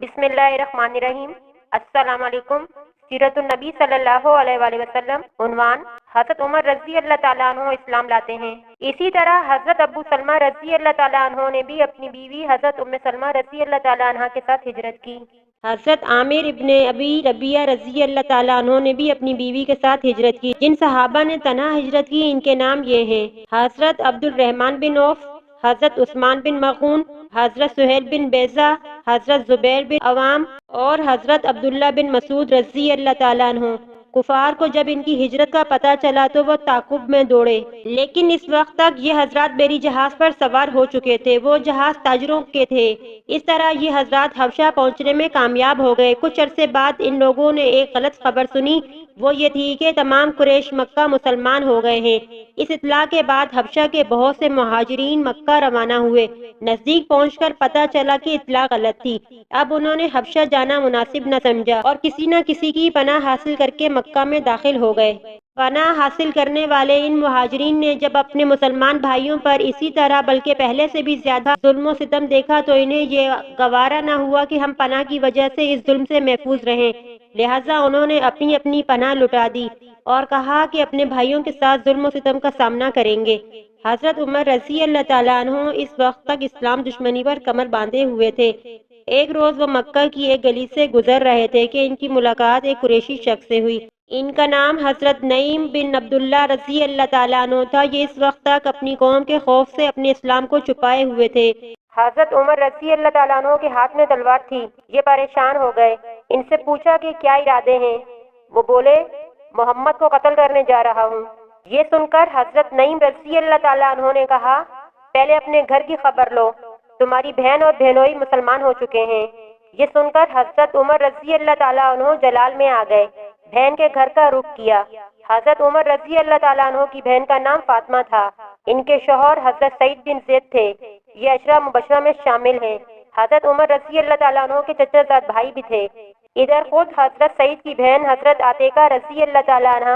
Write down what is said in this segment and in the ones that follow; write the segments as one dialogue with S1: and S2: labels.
S1: بسم اللہ الرحمن الرحیم۔ السلام علیکم۔ سیرت النبی صلی اللہ علیہ وآلہ وسلم۔ عنوان: حضرت عمر رضی اللہ تعالیٰ عنہ اسلام لاتے ہیں۔ اسی طرح حضرت ابو سلمہ رضی اللہ تعالیٰ عنہ نے بھی اپنی بیوی حضرت ام سلمہ رضی اللہ تعالیٰ عنہ کے ساتھ ہجرت کی۔ حضرت عامر ابن ابی ربیعہ رضی اللہ تعالیٰ عنہ نے بھی اپنی بیوی کے ساتھ ہجرت کی۔ جن صحابہ نے تنہا ہجرت کی ان کے نام یہ ہیں: حضرت عبد الرحمن بن عوف، حضرت عثمان بن مغون، حضرت سہیل بن بیضہ، حضرت زبیر بن عوام اور حضرت عبداللہ بن مسعود رضی اللہ تعالیٰ عنہ۔ کفار کو جب ان کی ہجرت کا پتہ چلا تو وہ تعاقب میں دوڑے، لیکن اس وقت تک یہ حضرات بحری جہاز پر سوار ہو چکے تھے۔ وہ جہاز تاجروں کے تھے۔ اس طرح یہ حضرات حبشہ پہنچنے میں کامیاب ہو گئے۔ کچھ عرصے بعد ان لوگوں نے ایک غلط خبر سنی، وہ یہ تھی کہ تمام قریش مکہ مسلمان ہو گئے ہیں۔ اس اطلاع کے بعد حبشہ کے بہت سے مہاجرین مکہ روانہ ہوئے۔ نزدیک پہنچ کر پتہ چلا کہ اطلاع غلط تھی۔ اب انہوں نے حبشہ جانا مناسب نہ سمجھا اور کسی نہ کسی کی پناہ حاصل کر کے مکہ میں داخل ہو گئے۔ پناہ حاصل کرنے والے ان مہاجرین نے جب اپنے مسلمان بھائیوں پر اسی طرح بلکہ پہلے سے بھی زیادہ ظلم و ستم دیکھا تو انہیں یہ گوارا نہ ہوا کہ ہم پناہ کی وجہ سے اس ظلم سے محفوظ رہیں، لہٰذا انہوں نے اپنی اپنی پناہ لٹا دی اور کہا کہ اپنے بھائیوں کے ساتھ ظلم و ستم کا سامنا کریں گے۔ حضرت عمر رضی اللہ تعالیٰ عنہ اس وقت تک اسلام دشمنی پر کمر باندھے ہوئے تھے۔ ایک روز وہ مکہ کی ایک گلی سے گزر رہے تھے کہ ان کی ملاقات ایک قریشی شخص سے ہوئی۔ ان کا نام حضرت نعیم بن عبداللہ رضی اللہ تعالیٰ عنہ تھا۔ یہ اس وقت تک اپنی قوم کے خوف سے اپنے اسلام کو چھپائے ہوئے تھے۔ حضرت عمر رضی اللہ تعالیٰ عنہ کے ہاتھ میں تلوار تھی۔ یہ پریشان ہو گئے۔ ان سے پوچھا کہ کیا ارادے ہیں؟ وہ بولے، محمد کو قتل کرنے جا رہا ہوں۔ یہ سن کر حضرت نعیم رضی اللہ تعالیٰ عنہ نے کہا، پہلے اپنے گھر کی خبر لو، تمہاری بہن اور بہنوئی مسلمان ہو چکے ہیں۔ یہ سن کر حضرت عمر رضی اللہ تعالیٰ عنہ جلال میں آ گئے۔ بہن کے گھر کا رخ کیا۔ حضرت عمر رضی اللہ تعالیٰ عنہ کی بہن کا نام فاطمہ تھا۔ ان کے شوہر حضرت سعید بن زید تھے۔ یہ عشرہ مبشرہ میں شامل ہیں۔ حضرت عمر رضی اللہ تعالیٰ عنہ کے چچا زاد بھائی بھی تھے۔ ادھر خود حضرت سعید کی بہن حضرت عاتکہ رضی اللہ تعالیٰ عنہ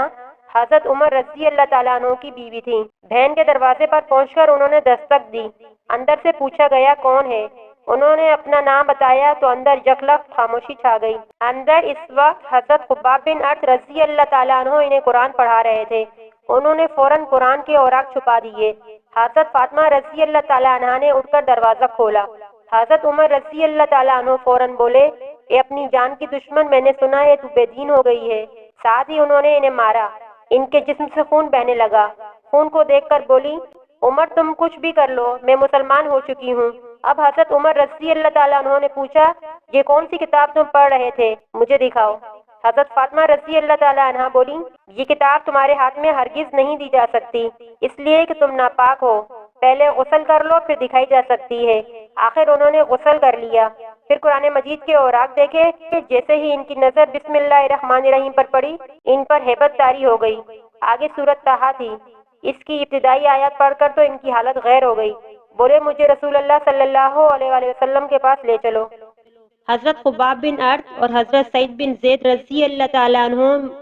S1: حضرت عمر رضی اللہ تعالیٰ عنہ کی بیوی تھیں۔ بہن کے دروازے پر پہنچ کر انہوں نے دستک دی۔ اندر سے پوچھا گیا کون ہے؟ انہوں نے اپنا نام بتایا تو اندر یکلخت خاموشی چھا گئی۔ اندر اس وقت حضرت خباب بن ارت رضی اللہ تعالیٰ عنہ انہیں قرآن پڑھا رہے تھے۔ انہوں نے فوراً قرآن کے اوراق چھپا دیے۔ حضرت فاطمہ رضی اللہ تعالیٰ عنہ نے اٹھ کر دروازہ کھولا۔ حضرت عمر رضی اللہ تعالیٰ عنہ فوراً بولے، اے اپنی جان کی دشمن، میں نے سنا ہے تو بے دین ہو گئی ہے۔ ساتھ ہی انہوں نے انہیں مارا۔ ان کے جسم سے خون بہنے لگا۔ خون کو دیکھ کر بولی، عمر تم کچھ بھی کر لو، میں مسلمان ہو چکی ہوں۔ اب حضرت عمر رضی اللہ تعالیٰ عنہ نے پوچھا، یہ کون سی کتاب تم پڑھ رہے تھے؟ مجھے دکھاؤ۔ حضرت فاطمہ رضی اللہ تعالیٰ عنہ بولی، یہ کتاب تمہارے ہاتھ میں ہرگز نہیں دی جا سکتی، اس لیے کہ تم ناپاک ہو۔ پہلے غسل کر لو پھر دکھائی جا سکتی ہے۔ آخر انہوں نے غسل کر لیا۔ پھر قرآن مجید کے اوراق دیکھے کہ جیسے ہی ان کی نظر بسم اللہ الرحمن الرحیم پر پڑی، ان پر ہیبت طاری ہو گئی۔ آگے سورۃ طٰہٰ تھی۔ اس کی ابتدائی آیات پڑھ کر تو ان کی حالت غیر ہو گئی۔ بولے، مجھے رسول اللہ صلی اللہ علیہ وآلہ وسلم کے پاس لے چلو۔ حضرت خباب بن ارت اور حضرت سعید بن زید رضی اللہ تعالیٰ عنہ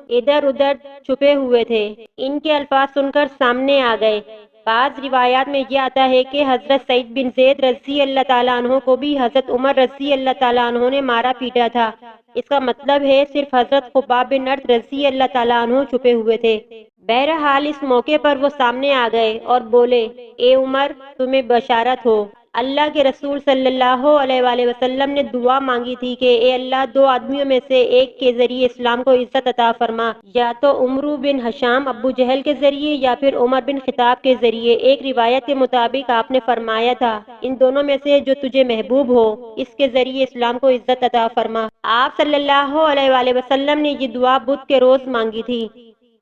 S1: ادھر ادھر چھپے ہوئے تھے۔ ان کے الفاظ سن کر سامنے آ گئے۔ بعض روایات میں یہ آتا ہے کہ حضرت سعید بن زید رضی اللہ تعالیٰ عنہ کو بھی حضرت عمر رضی اللہ تعالیٰ عنہ نے مارا پیٹا تھا۔ اس کا مطلب ہے صرف حضرت خباب بن ارت رضی اللہ تعالیٰ عنہ چھپے ہوئے تھے۔ بہرحال اس موقع پر وہ سامنے آ گئے اور بولے، اے عمر، تمہیں بشارت ہو، اللہ کے رسول صلی اللہ علیہ وآلہ وسلم نے دعا مانگی تھی کہ اے اللہ، دو آدمیوں میں سے ایک کے ذریعے اسلام کو عزت عطا فرما، یا تو عمرو بن ہشام ابو جہل کے ذریعے یا پھر عمر بن خطاب کے ذریعے۔ ایک روایت کے مطابق آپ نے فرمایا تھا، ان دونوں میں سے جو تجھے محبوب ہو اس کے ذریعے اسلام کو عزت عطا فرما۔ آپ صلی اللہ علیہ وآلہ وسلم نے یہ دعا بدھ کے روز مانگی تھی۔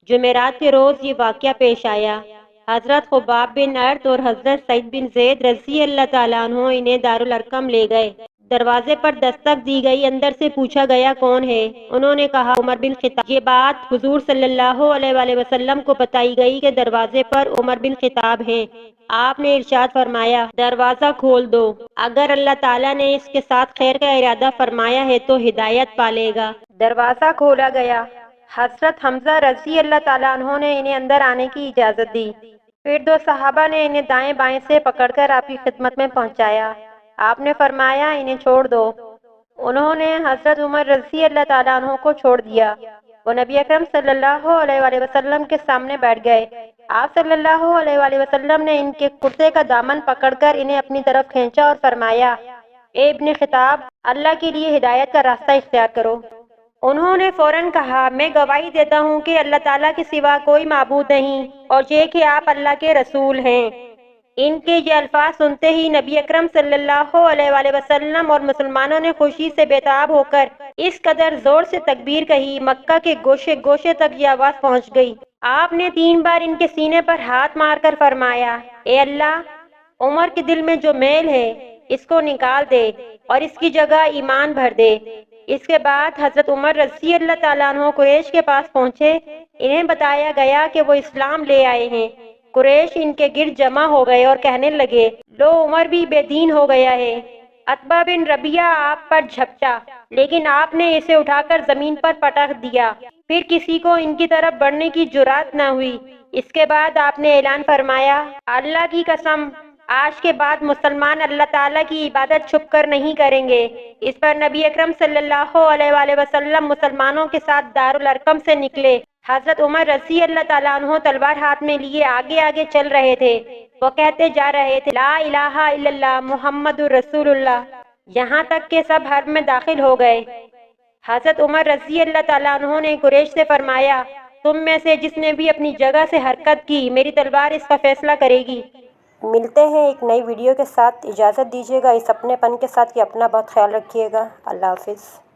S1: جمعرات کے روز یہ واقعہ پیش آیا۔ حضرت خباب بن ارت اور حضرت سعید بن زید رضی اللہ تعالیٰ عنہ انہیں دارالارقم لے گئے۔ دروازے پر دستک دی گئی۔ اندر سے پوچھا گیا کون ہے؟ انہوں نے کہا عمر بن خطاب۔ یہ بات حضور صلی اللہ علیہ وآلہ وسلم کو بتائی گئی کہ دروازے پر عمر بن خطاب ہیں۔ آپ نے ارشاد فرمایا، دروازہ کھول دو، اگر اللہ تعالیٰ نے اس کے ساتھ خیر کا ارادہ فرمایا ہے تو ہدایت پالے گا۔ دروازہ کھولا گیا۔ حضرت حمزہ رضی اللہ تعالیٰ عنہ نے انہیں اندر آنے کی اجازت دی۔ پھر دو صحابہ نے انہیں دائیں بائیں سے پکڑ کر آپ کی خدمت میں پہنچایا۔ آپ نے فرمایا، انہیں چھوڑ دو۔ انہوں نے حضرت عمر رضی اللہ تعالیٰ عنہ کو چھوڑ دیا۔ وہ نبی اکرم صلی اللہ علیہ وآلہ وسلم کے سامنے بیٹھ گئے۔ آپ صلی اللہ علیہ وآلہ وسلم نے ان کے کرتے کا دامن پکڑ کر انہیں اپنی طرف کھینچا اور فرمایا، اے ابن خطاب، اللہ کے لیے ہدایت کا راستہ اختیار کرو۔ انہوں نے فوراً کہا، میں گواہی دیتا ہوں کہ اللہ تعالیٰ کے سوا کوئی معبود نہیں اور یہ کہ آپ اللہ کے رسول ہیں۔ ان کے یہ الفاظ سنتے ہی نبی اکرم صلی اللہ علیہ وآلہ وسلم اور مسلمانوں نے خوشی سے بے تاب ہو کر اس قدر زور سے تکبیر کہی، مکہ کے گوشے گوشے تک یہ آواز پہنچ گئی۔ آپ نے 3 بار ان کے سینے پر ہاتھ مار کر فرمایا، اے اللہ، عمر کے دل میں جو میل ہے اس کو نکال دے اور اس کی جگہ ایمان بھر دے۔ اس کے بعد حضرت عمر رضی اللہ تعالیٰ عنہ قریش کے پاس پہنچے۔ انہیں بتایا گیا کہ وہ اسلام لے آئے ہیں۔ قریش ان کے گرد جمع ہو گئے اور کہنے لگے، لو، عمر بھی بے دین ہو گیا ہے۔ عتبہ بن ربیعہ آپ پر جھپٹا، لیکن آپ نے اسے اٹھا کر زمین پر پٹک دیا۔ پھر کسی کو ان کی طرف بڑھنے کی جرات نہ ہوئی۔ اس کے بعد آپ نے اعلان فرمایا، اللہ کی قسم، آج کے بعد مسلمان اللہ تعالیٰ کی عبادت چھپ کر نہیں کریں گے۔ اس پر نبی اکرم صلی اللہ علیہ وآلہ وسلم مسلمانوں کے ساتھ دارالارقم سے نکلے۔ حضرت عمر رضی اللہ تعالیٰ عنہ تلوار ہاتھ میں لیے آگے آگے چل رہے تھے۔ وہ کہتے جا رہے تھے، لا الہ الا اللہ محمد رسول اللہ، یہاں تک کہ سب حرم میں داخل ہو گئے۔ حضرت عمر رضی اللہ تعالیٰ عنہ نے قریش سے فرمایا، تم میں سے جس نے بھی اپنی جگہ سے حرکت کی، میری تلوار اس کا فیصلہ کرے گی۔ ملتے ہیں ایک نئی ویڈیو کے ساتھ۔ اجازت دیجیے گا اس اپنے پن کے ساتھ کہ اپنا بہت خیال رکھیے گا۔ اللہ حافظ۔